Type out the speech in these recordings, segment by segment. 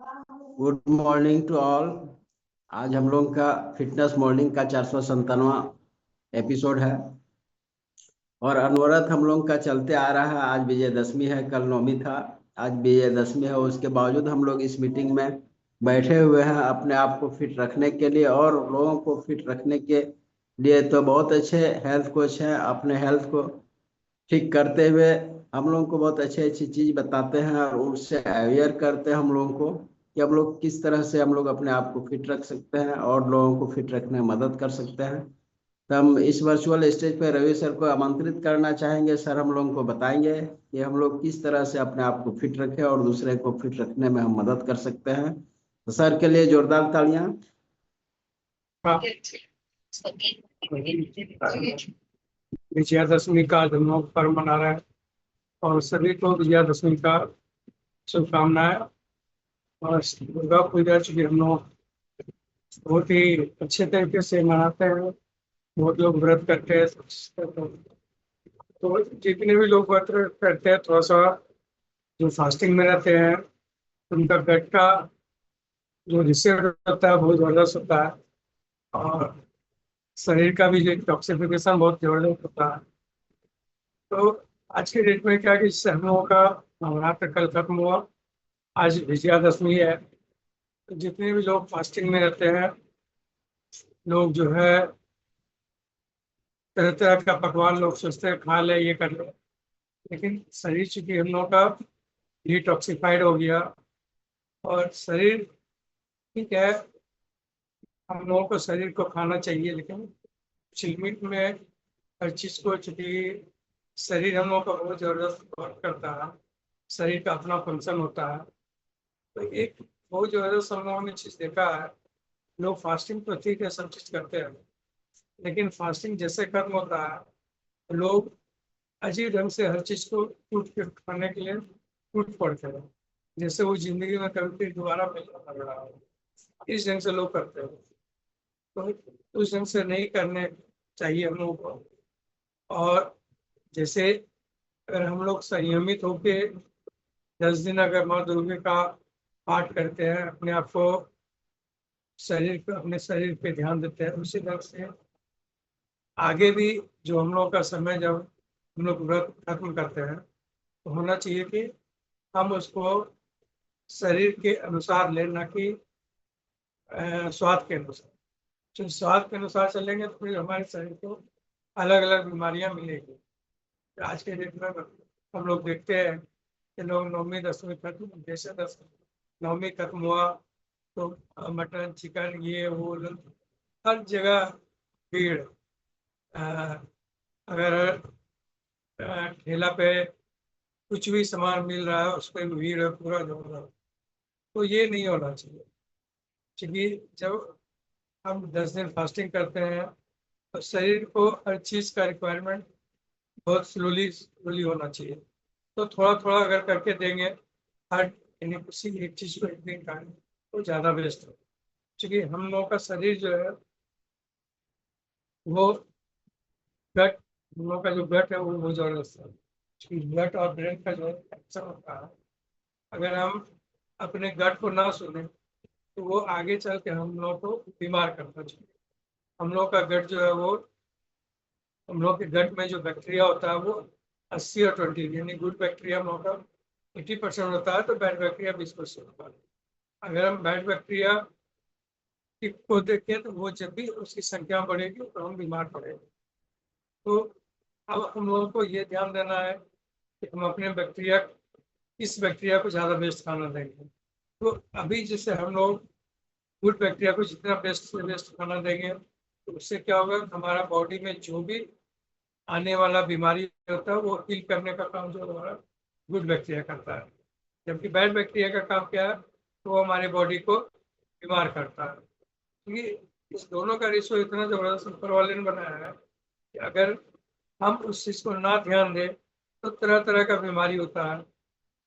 Good morning to all. आज हम लोग का फिटनेस मॉर्निंग का 497वां एपिसोड है और अनवरत हम लोग का चलते आ रहा है। आज विजयदशमी है, कल नवमी था, आज विजयदशमी है। उसके बावजूद हम लोग इस मीटिंग में बैठे हुए हैं अपने आप को फिट रखने के लिए और लोगों को फिट रखने के लिए। तो बहुत अच्छे हेल्थ कोच हैं, अपने हेल्थ को ठीक करते हुए हम लोगों को बहुत अच्छी अच्छी चीज बताते हैं और उससे अवेयर करते हैं हम लोगों को कि हम लोग किस तरह से हम लोग अपने आप को फिट रख सकते हैं और लोगों को फिट रखने में मदद कर सकते हैं। तो हम इस वर्चुअल स्टेज पर रवि सर को आमंत्रित करना चाहेंगे। सर हम लोगों को बताएंगे कि हम लोग किस तरह से अपने आप को फिट रखें और दूसरे को फिट रखने में हम मदद कर सकते हैं। तो सर के लिए जोरदार तालियां। हाँ, विजयादशमी का आज हम लोग पर्व मना रहे हैं और सभी को विजयादशमी का शुभकामनाएं। और दुर्गा पूजा चूंकि हम लोग बहुत ही अच्छे तरीके से मनाते हैं, बहुत लोग व्रत करते हैं। तो जितने भी लोग व्रत करते हैं, थोड़ा सा जो फास्टिंग में रहते हैं, उनका गट का जो रिसेप्ट होता है बहुत जबरदस्त होता है और शरीर का भी जो डिटॉक्सिफिकेशन बहुत जबरदस्त होता है। तो आज के डेट में क्या कि इससे हम लोगों का नवरात्र कल खत्म हुआ, आज विजयादशमी है। तो जितने भी लोग फास्टिंग में रहते हैं, लोग जो है तरह तरह का पकवान लोग सोचते हैं खा ले, ये कर ले, लेकिन शरीर चूंकि हम लोगों का डिटॉक्सिफाइड हो गया और शरीर ठीक है, हम लोगों को शरीर को खाना चाहिए लेकिन कुछ लिमिट में हर चीज को, चूंकि शरीर हम लोगों का बहुत जबरदस्त वर्क करता है, शरीर का अपना फंक्शन होता है। तो एक बहुत जबरदस्त हम लोगों ने चीज देखा है, लोग फास्टिंग तो ठीक है, सब चीज करते हैं, लेकिन फास्टिंग जैसे खत्म होता है तो लोग अजीब ढंग से हर चीज को टूट के खाने के लिए टूट पड़ते हैं, जैसे वो जिंदगी में कभी फिर दोबारा मिलना लग रहा है। इस ढंग से लोग करते हैं, तो उस ढंग से नहीं करने चाहिए हम लोगों को। और जैसे अगर हम लोग संयमित होके 10 दिन अगर माँ दुर्गा का पाठ करते हैं, अपने आप को शरीर पे, अपने शरीर पे ध्यान देते हैं, उसी ढंग से आगे भी जो हम लोग का समय, जब हम लोग व्रत खत्म करते हैं, तो होना चाहिए कि हम उसको शरीर के अनुसार लें, ना कि स्वाद के अनुसार। जो स्वाद के अनुसार चलेंगे तो फिर हमारे शरीर को अलग अलग बीमारियां मिलेगी। आज के डेट में हम लोग देखते हैं कि लोग नवमी दसवीं खत्म, जैसे दस नवमी खत्म हुआ तो मटन चिकन ये वो हर जगह भीड़। अ, अगर ठेला पे कुछ भी सामान मिल रहा है उस पर भीड़ है पूरा जोर। तो ये नहीं होना चाहिए, क्योंकि जब हम 10 दिन फास्टिंग करते हैं तो शरीर को हर चीज़ का रिक्वायरमेंट बहुत स्लोली स्लोली होना चाहिए। तो थोड़ा थोड़ा अगर करके देंगे, हर यानी किसी एक चीज़ को एक दिन खाएं तो ज़्यादा बेस्ट हो। क्योंकि हम लोगों का शरीर जो है वो गट, हम लोग का जो गट है वो बहुत जबरदस्त है। गट और ब्रेन का जो है एक्शन होता है, अगर हम अपने गट को ना सुने तो वो आगे चल के हम लोग को बीमार करता चाहिए। हम लोग का गट जो है वो, हम लोग के गट में जो बैक्टीरिया होता है वो 80 और 20, यानी गुड बैक्टीरिया हम लोग का 80% होता है, तो बैड बैक्टीरिया 20% होता है। अगर हम बैड बैक्टीरिया को देखें तो वो जब भी उसकी संख्या बढ़ेगी तो हम बीमार पड़ेंगे। तो अब हम लोगों को ये ध्यान देना है कि हम अपने बैक्टीरिया, इस बैक्टीरिया को ज़्यादा बेस्ट खाना देंगे। तो अभी जैसे हम लोग गुड बैक्टीरिया को जितना बेस्ट से बेस्ट खाना देंगे तो उससे क्या होगा, हमारा बॉडी में जो भी आने वाला बीमारी होता है वो हील करने का काम जो हमारा गुड बैक्टीरिया करता है। जबकि बैड बैक्टीरिया का काम क्या है, तो वो हमारे बॉडी को बीमार करता है। क्योंकि इस दोनों का रेशो इतना जबरदस्त ऊपर वाले ने बनाया है कि अगर हम उस चीज़ को ना ध्यान दें तो तरह तरह का बीमारी होता है।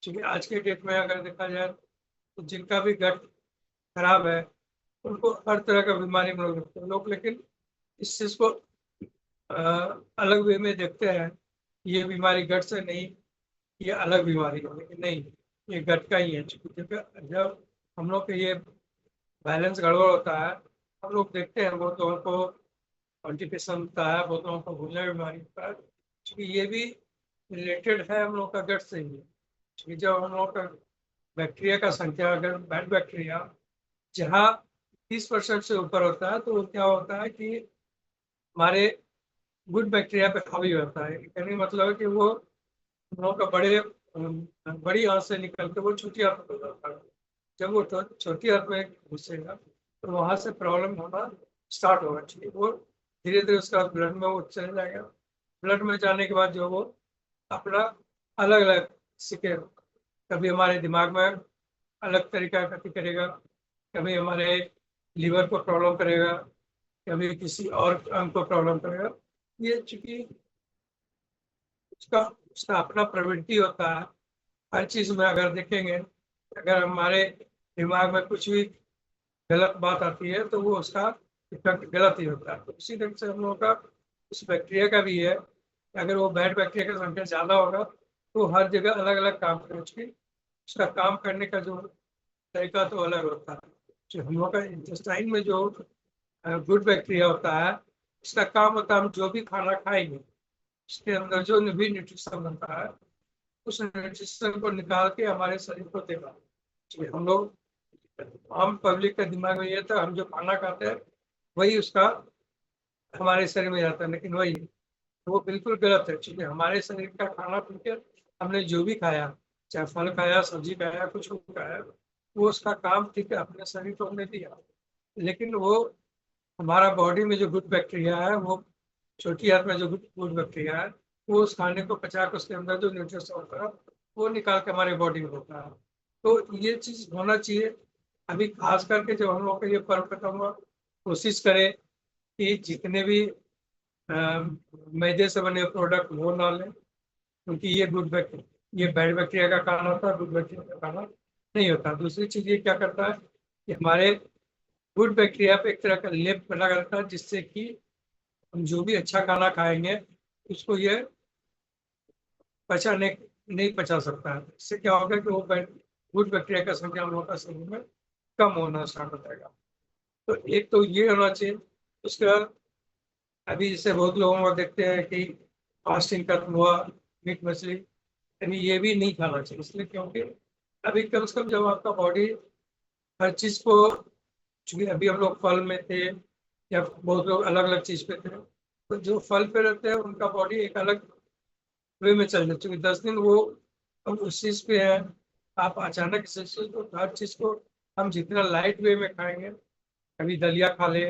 क्योंकि आज के डेट में अगर देखा जाए तो जिनका भी गट खराब है उनको हर तरह का बीमारी में लोग, लेकिन इस चीज़ को अलग वे में देखते हैं, ये बीमारी गट से नहीं, ये अलग बीमारी है, लेकिन नहीं, ये गट का ही है। जब जब हम लोग के ये बैलेंस गड़बड़ होता है। हम लोग देखते हैं बहुत लोगों को कॉन्स्टिपेशन होता है, बहुत लोगों को भूलने की बीमारी होता है, क्योंकि ये भी रिलेटेड है हम लोग का गट से ही। क्योंकि जब हम लोग का बैक्टीरिया का संख्या, अगर बैड बैक्टीरिया जहाँ 30% से ऊपर होता है, तो वो क्या होता है कि हमारे गुड बैक्टीरिया पे हावी होता है। कहने का मतलब है कि वो हम लोग का बड़ी आंत से निकल के वो छोटी आंत में हो जाता है। जब वो छोटी आंत में घुसेगा तो वहां से प्रॉब्लम होना स्टार्ट होगा। चाहिए वो धीरे धीरे उसका ब्लड में वो चले जाएगा। ब्लड में जाने के बाद जो वो अपना अलग अलग सीखे, कभी हमारे दिमाग में अलग तरीका का गति करेगा, कभी हमारे लीवर को प्रॉब्लम करेगा, कभी किसी और अंग को प्रॉब्लम करेगा। ये चूंकि उसका उसका अपना प्रवृत्ति होता है। हर चीज में अगर देखेंगे, अगर हमारे दिमाग में कुछ भी गलत बात आती है तो वो उसका इफेक्ट गलत ही होता है। तो उसी ढंग से हम लोगों का उस बैक्टीरिया का भी है कि अगर वो बैड बैक्टीरिया का संख्या ज्यादा होगा तो हर जगह अलग अलग काम करेगी। उसका काम करने का जो तरीका तो अलग होता है। जो हम लोग का इंटेस्टाइन में जो गुड बैक्टीरिया होता है, उसका काम होता है हम जो भी खाना खाएंगे उसके अंदर जो भी न्यूट्रिशन बनता है उस न्यूट्रिशन को निकाल के हमारे शरीर को देगा। हम लोग, हम पब्लिक का दिमाग में ये था हम जो खाना खाते हैं वही उसका हमारे शरीर में जाता है, लेकिन वही वो बिल्कुल गलत है। क्योंकि हमारे शरीर का खाना पी के हमने जो भी खाया, चाहे फल खाया, सब्जी खाया, कुछ भी खाया, वो उसका काम ठीक है अपने शरीर को हमने दिया। लेकिन वो हमारा बॉडी में जो गुड बैक्टीरिया है, वो छोटी आंत में जो गुड बैक्टीरिया है, वो उस खाने को पचा के उसके अंदर जो न्यूट्रिशन होता है वो निकाल के हमारे बॉडी में होता है। तो ये चीज होना चाहिए। अभी खास करके जब हम लोग का ये पर्व खत्म हुआ, कोशिश करें कि जितने भी मैदे से बने प्रोडक्ट वो ना लें, क्योंकि ये ये बैड बैक्टीरिया का खाना होता है, गुड बैक्टीरिया का खाना नहीं होता। दूसरी चीज ये क्या करता है कि हमारे गुड बैक्टीरिया पे एक तरह का लेप बना रहता है, जिससे कि हम जो भी अच्छा खाना खाएंगे उसको ये पचाने नहीं पचा सकता है। इससे क्या होगा कि वो गुड बैक्टीरिया का संख्या हम लोग का शरीर में कम होना स्टार्ट हो जाएगा। तो एक तो ये होना चाहिए। उसके बाद अभी जैसे बहुत लोगों को देखते हैं कि फास्टिंग खत्म हुआ, मीट मछली, यानी ये भी नहीं खाना चाहिए। इसलिए क्योंकि अभी कम से कम जब आपका बॉडी हर चीज को, चूंकि अभी हम लोग फल में थे या बहुत लोग अलग अलग चीज पे थे, तो जो फल पे रहते हैं उनका बॉडी एक अलग वे में चल जाता है। 10 दिन वो हम उस चीज पे है, आप अचानक से तो हर चीज को हम जितना लाइट वे में खाएंगे, कभी दलिया खा ले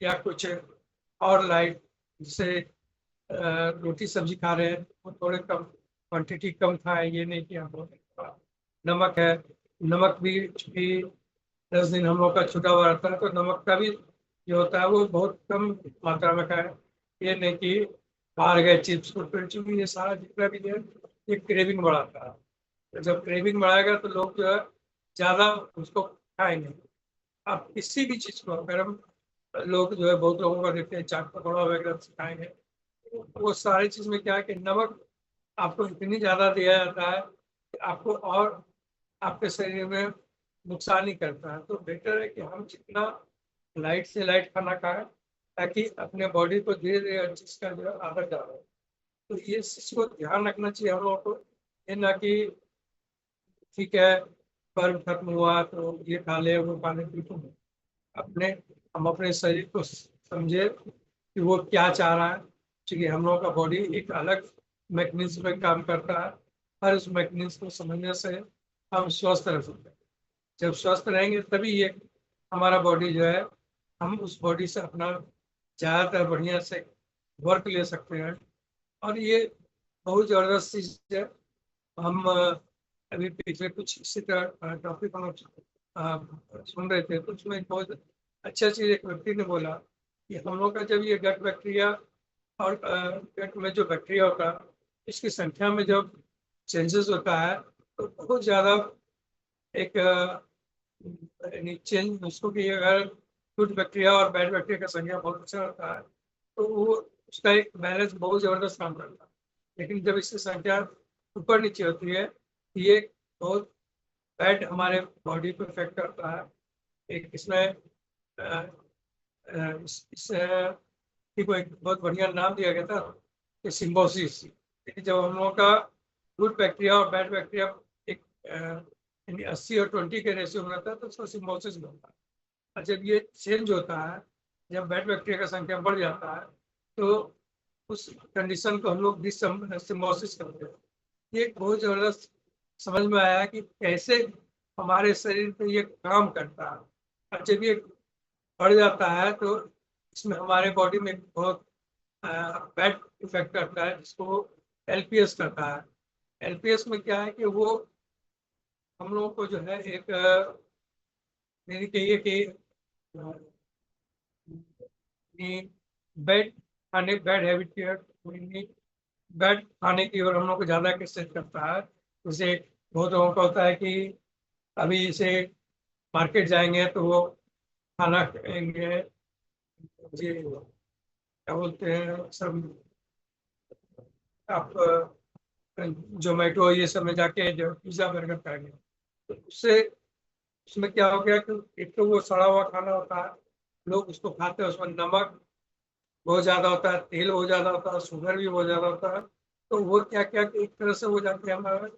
या कुछ और लाइट, जैसे रोटी सब्जी खा रहे हैं वो थोड़े कम क्वांटिटी कम खाएं। ये नहीं कि हम लोग नमक है, नमक भी चूंकि 10 दिन हम लोग का छुटा हुआ रहता है, तो नमक का भी जो होता है वो बहुत कम मात्रा में खाएं। ये नहीं कि बाहर गए चिप्स कुरकुरे, चूंकि ये सारा जितना भी है ये क्रेविंग बढ़ाता है। तो जब क्रेविंग बढ़ाएगा तो लोग जो है ज्यादा उसको खाएंगे। आप किसी भी चीज को, अगर हम लोग जो है बहुत लोगों को देखते हैं चाट पकौड़ा वगैरह खाएंगे, वो सारी चीज में क्या है कि नमक आपको इतनी ज्यादा दिया जाता है कि आपको और आपके शरीर में नुकसान ही करता है। तो बेटर है कि हम जितना लाइट से लाइट खाना खाएं, ताकि अपने बॉडी को धीरे धीरे हर चीज का जो है आदत डालें। तो ये चीज को ध्यान रखना चाहिए हम लोगों को। ये ना कि ठीक है पर्व खत्म हुआ तो ये खा ले वो खा ले, बिल्कुल नहीं। अपने हम अपने शरीर को समझे कि वो क्या चाह रहा है। क्योंकि हम लोगों का बॉडी एक अलग मैकेनिज्म में काम करता है। हर उस मैकेनिज्म को समझने से हम स्वस्थ रह सकते हैं। जब स्वस्थ रहेंगे तभी ये हमारा बॉडी जो है, हम उस बॉडी से अपना ज़्यादातर बढ़िया से वर्क ले सकते हैं। और ये बहुत ज़बरदस्त चीज़ है। हम अभी पिछले कुछ इसी तरह टॉपिक हम सुन रहे थे, तो उसमें एक बहुत अच्छा चीज़ एक व्यक्ति ने बोला कि हम लोग का जब ये गट बैक्टीरिया और गट में जो बैक्टीरिया होता है इसकी संख्या में जब चेंजेस होता है तो बहुत ज़्यादा एक चेंज उसको कि अगर गुड बैक्टीरिया और बैड बैक्टीरिया का संख्या बहुत अच्छा होता है तो वो उसका एक बैलेंस बहुत ज़बरदस्त काम करता है। लेकिन जब इसकी संख्या ऊपर नीचे होती है, ये बहुत फैट हमारे बॉडी को इफेक्ट करता है। एक इसमें को एक बहुत बढ़िया नाम दिया गया था कि सिम्बोसिस, जब हम लोगों का गुड बैक्टीरिया और बैड बैक्टीरिया एक 80 और 20 के रेशियो में रहता है तो उसको सिम्बोसिस बनता है। और जब ये चेंज होता है, जब बैड बैक्टीरिया का संख्या बढ़ जाता है तो उस कंडीशन को हम लोग डिसिम्बोसिस करते हैं। ये बहुत जबरदस्त समझ में आया कि कैसे हमारे शरीर पे ये काम करता है। और जब ये बढ़ जाता है तो इसमें हमारे बॉडी में बहुत बैड इफेक्ट करता है, जिसको एलपीएस करता है। एलपीएस में क्या है कि वो हम लोगों को जो है एक मेरी कहिए कि बैड हैबिट की बैड खाने की ओर हम लोग को ज़्यादा केसेस करता है। जैसे बहुत लोगों का होता है कि अभी इसे मार्केट जाएंगे तो वो खाना खाएंगे, जी क्या बोलते हैं सब, आप जोमेटो ये सब में जाके जो पिज़्ज़ा बर्गर खाएंगे तो उससे उसमें क्या हो गया कि एक तो वो सड़ा हुआ खाना होता है, लोग उसको खाते हैं, उसमें नमक बहुत ज़्यादा होता है, तेल बहुत ज़्यादा होता है, शुगर भी बहुत ज़्यादा होता है। तो वो क्या क्या एक तरह से हो जाती है हमारे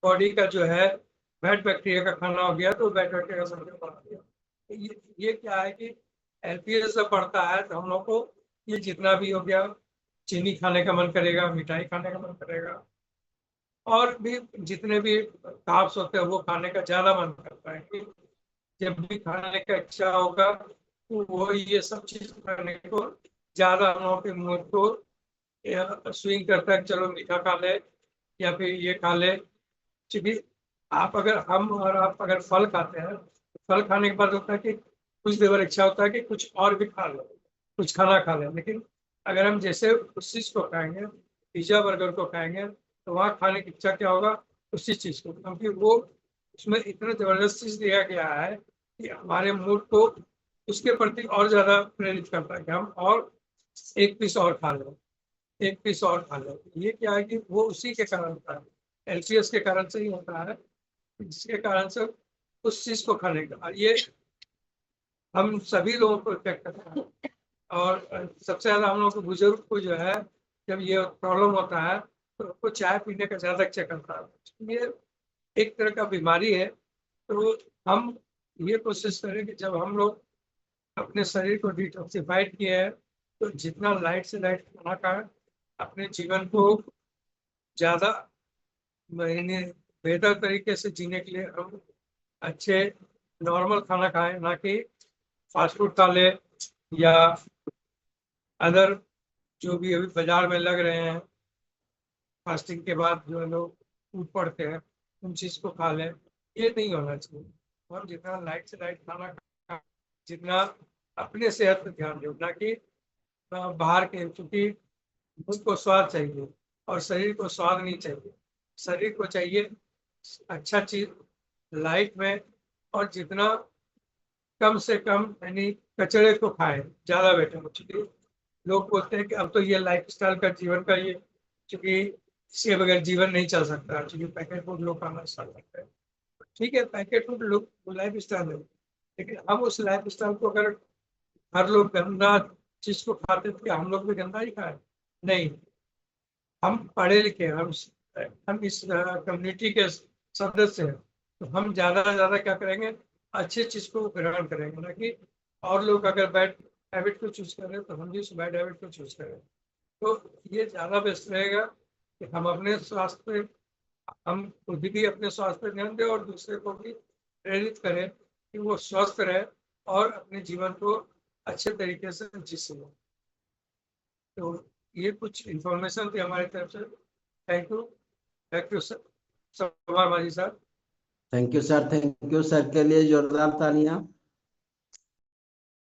बॉडी का जो है बैड बैक्टीरिया का खाना हो गया, तो बैड बैक्टीरिया का संख्या बढ़ गया। ये क्या है कि एलपीएस से बढ़ता है तो हम लोग को ये जितना भी हो गया, चीनी खाने का मन करेगा, मिठाई खाने का मन करेगा, और भी जितने भी कार्ब्स होते हैं वो खाने का ज्यादा मन करता है कि जब भी खाने का इच्छा होगा तो वो ये सब चीज खाने को ज्यादा हम लोगों के मुंह को स्विंग करता है, चलो मीठा खा ले या फिर ये खा ले। क्योंकि आप अगर फल खाते हैं तो फल खाने के बाद होता है कि कुछ देर इच्छा होता है कि कुछ और भी खा लो, कुछ खाना खा लें। लेकिन अगर हम जैसे उस चीज को खाएंगे, पिज्जा बर्गर को खाएंगे, तो वहाँ खाने की इच्छा क्या होगा, उसी चीज को, क्योंकि वो उसमें इतना जबरदस्त चीज दिया गया है कि हमारे मूड को उसके प्रति और ज्यादा प्रेरित करता है कि हम और एक पीस और खा लें, एक पीस और खा लें। ये क्या है कि वो उसी के कारण होता है, एलपीएस के कारण से ही होता है, जिसके कारण से उस चीज को खाने का ये हम सभी लोगों को इफेक्ट करता है। और सबसे ज्यादा हम लोग को बुजुर्ग को जो है जब ये प्रॉब्लम होता है तो उसको चाय पीने का ज्यादा इच्छा करता है। ये एक तरह का बीमारी है। तो हम ये कोशिश करें कि जब हम लोग अपने शरीर को डिटॉक्सिफाइड किए हैं तो जितना लाइट से लाइट खाना खाएं, अपने जीवन को ज्यादा बेहतर तरीके से जीने के लिए हम अच्छे नॉर्मल खाना खाएं, ना कि फास्ट फूड खा ले या अदर जो भी अभी बाजार में लग रहे हैं फास्टिंग के बाद जो लोग टूट पड़ते हैं, उन चीज को खा लें। ये नहीं होना चाहिए। हम जितना लाइट से लाइट खाना खाएं, जितना अपने सेहत पर ध्यान दें, ना कि बाहर के, क्योंकि मुझ को स्वाद चाहिए और शरीर को स्वाद नहीं चाहिए। शरीर को चाहिए अच्छा चीज लाइट में, और जितना कम से कम यानी कचरे को खाएं ज्यादा बेटर हो। चूंकि लोग बोलते हैं कि अब तो ये लाइफस्टाइल का जीवन का ये, क्योंकि इसके बगैर जीवन नहीं चल सकता, क्योंकि पैकेट फूड लोग खाना स्टार्ट करते हैं। ठीक है, पैकेट फूड लोग लाइफ स्टाइल है, लेकिन हम उस लाइफ स्टाइल को अगर हर लोग गंदा चीज को खाते तो क्या हम लोग भी गंदा ही खाए? नहीं, हम पढ़े लिखे, हम इस कम्युनिटी के सदस्य हैं, तो हम ज्यादा से ज्यादा क्या करेंगे, अच्छी चीज को ग्रहण करेंगे, ना कि और लोग अगर बैड हैबिट को चूज करें तो हम भी उस बैड हैबिट को चूज करें। तो ये ज्यादा बेस्ट रहेगा कि हम अपने स्वास्थ्य पे, हम खुद भी अपने स्वास्थ्य पर ध्यान दें और दूसरे को भी प्रेरित करें कि वो स्वस्थ रहे और अपने जीवन को अच्छे तरीके से जी सके। तो ये कुछ इंफॉर्मेशन थी हमारी तरफ से। थैंक यू सर, सवार माजी साहब। थैंक यू सर के लिए जोरदार तालियां।